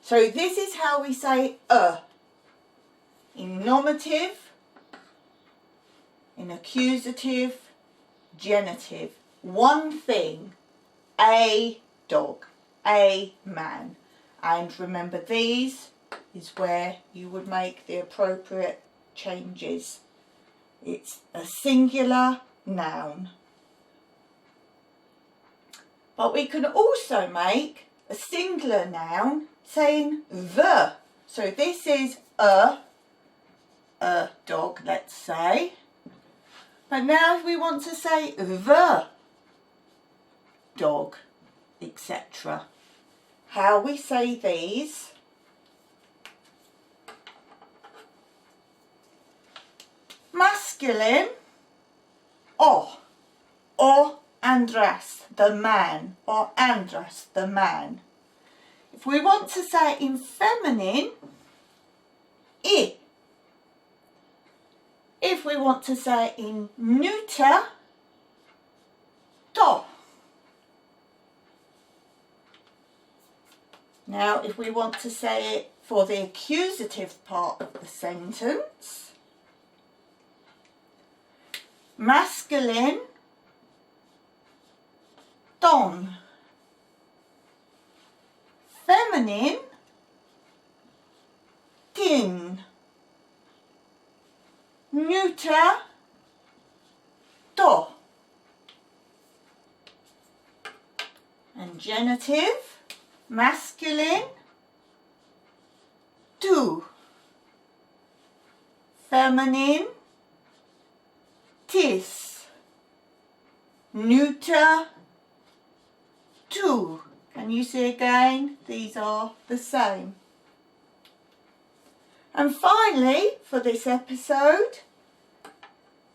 So this is how we say in nominative, in accusative, genitive. One thing, a dog, a man. And remember, these is where you would make the appropriate changes. It's a singular noun. But we can also make a singular noun saying the. So this is a dog, let's say. But now if we want to say the dog, etc. How we say these. Masculine, or Andras, the man, or Andras, the man. If we want to say it in feminine, I. If we want to say it in neuter, to. Now, if we want to say it for the accusative part of the sentence, masculine, ton. Feminine, tin. Neuter, to. And genitive, masculine, tu. Feminine, tis. Neuter, tu. Can you see again? These are the same. And finally, for this episode,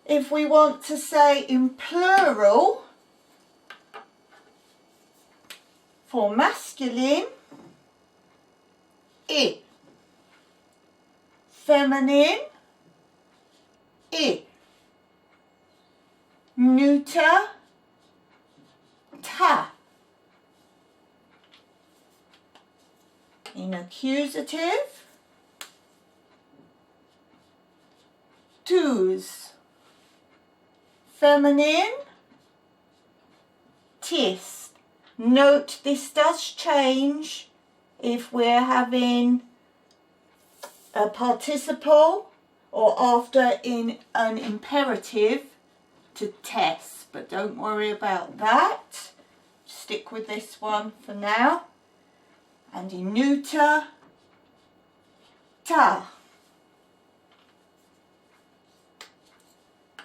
if we want to say in plural, for masculine, I. Feminine, I. Neuter, ta. In accusative, tus. Feminine, tis. Note this does change if we're having a participle or after in an imperative to tes, but don't worry about that. Stick with this one for now. And in neuter, ta.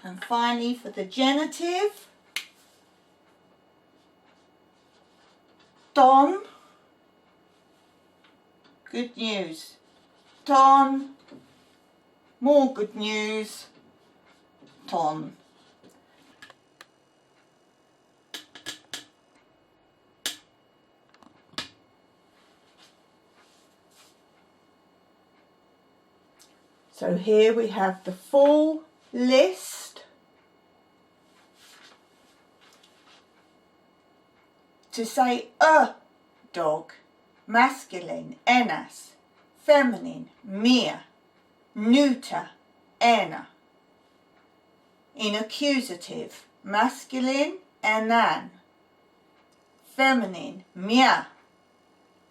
And finally for the genitive, ton. Good news. Ton. More good news. Ton. So here we have the full list. To say a dog, masculine, enas, feminine, mia, neuter, ena. In accusative, masculine, enan, feminine, mia,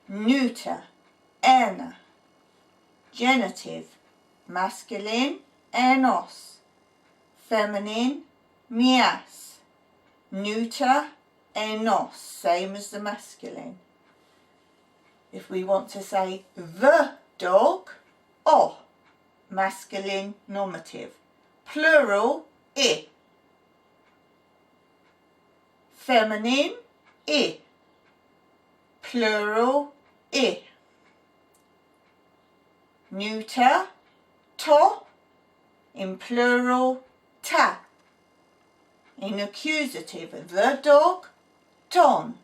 neuter, ena. Genitive, masculine, enos, feminine, mias, neuter, enos, same as the masculine. If we want to say the dog, o, masculine, nominative. Plural, I. Feminine, I. Plural, I. Neuter, to. In plural, ta. In accusative, the dog, ton.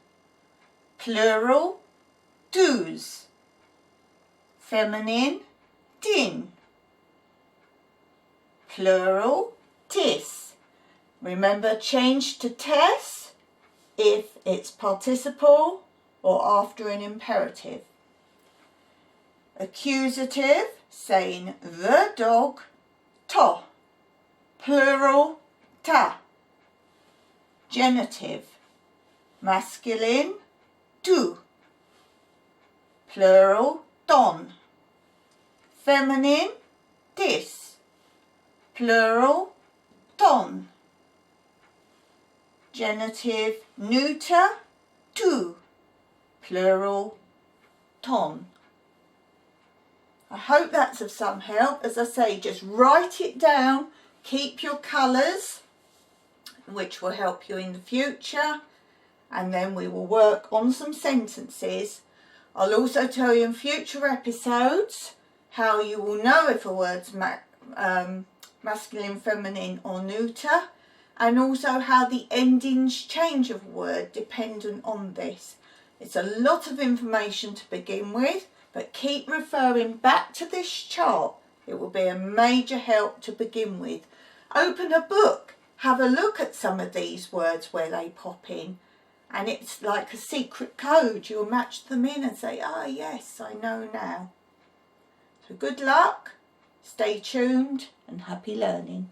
Plural, tus. Feminine, tin. Plural, tis. Remember, change to tes if it's participle or after an imperative. Accusative, saying the dog, to. Plural, ta. Genitive, masculine, tu. Plural, ton. Feminine, tis. Plural, ton. Genitive, neuter, tu. Plural, ton. I hope that's of some help. As I say, just write it down. Keep your colours, which will help you in the future. And then we will work on some sentences. I'll also tell you in future episodes how you will know if a word's masculine, feminine or neuter. And also how the endings change of a word dependent on this. It's a lot of information to begin with, but keep referring back to this chart. It will be a major help to begin with. Open a book, have a look at some of these words where they pop in, and it's like a secret code. You'll match them in and say, ah, yes, I know now. So good luck, stay tuned and happy learning.